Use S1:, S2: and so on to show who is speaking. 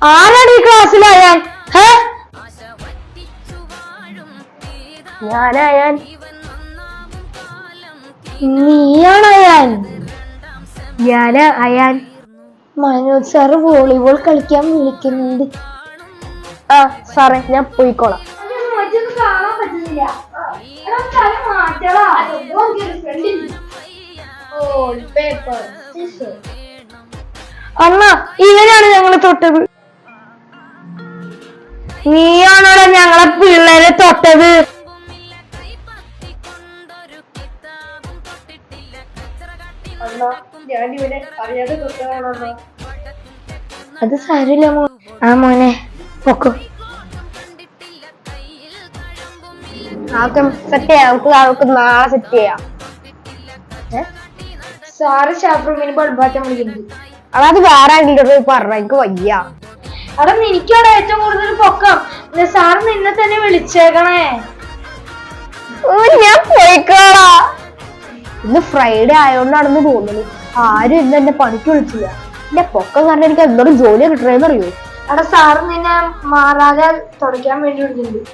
S1: ആരാണ് ഈ ക്ലാസ്സിലയാൻ? ഞാനയാൻ. നീയാണയാൻ? ഞാനാ അയാൻ. മനോജ് സാറ് വോളിബോൾ കളിക്കാൻ വിളിക്കുന്നുണ്ട്. ആ സാറേ, ഞാൻ പോയിക്കോളാം. അണ്ണ, ഇവനാണ് ഞങ്ങളെ തൊട്ടത്. നീയാണോടാ ഞങ്ങളെ പിള്ളേരെ തൊട്ടത്? അത് സാരില്ല ആ മോനെ, പൊക്കോ. സെറ്റ് ചെയ്യാം, നമുക്ക് നാളെ സെറ്റ് ചെയ്യാം. സാറ് സ്റ്റാഫ് റൂമിന് ബൾബാറ്റം വിളിക്കുന്നുണ്ട്. അത് വേറെ ആരെങ്കിലും പറഞ്ഞ എനിക്ക് വയ്യ. അവിടെ എനിക്കവിടെ ഏറ്റവും കൂടുതൽ പൊക്കം. സാറ് നിന്നെ തന്നെ വിളിച്ചേക്കണേ. ഞാൻ പോയിക്കോളാ. ഇന്ന് ഫ്രൈഡേ ആയോണ്ടാണെന്ന് തോന്നുന്നു ആരും ഇന്ന് എന്നെ പണിക്ക് വിളിച്ചില്ല. എന്റെ പൊക്കം കാരണം എനിക്ക് എന്തോരം ജോലി കിട്ടണേന്ന് അറിയോ? അവിടെ സാറ് നിന്നെ മാറാതെ തുടയ്ക്കാൻ വേണ്ടി വിളിക്കുന്നുണ്ട്.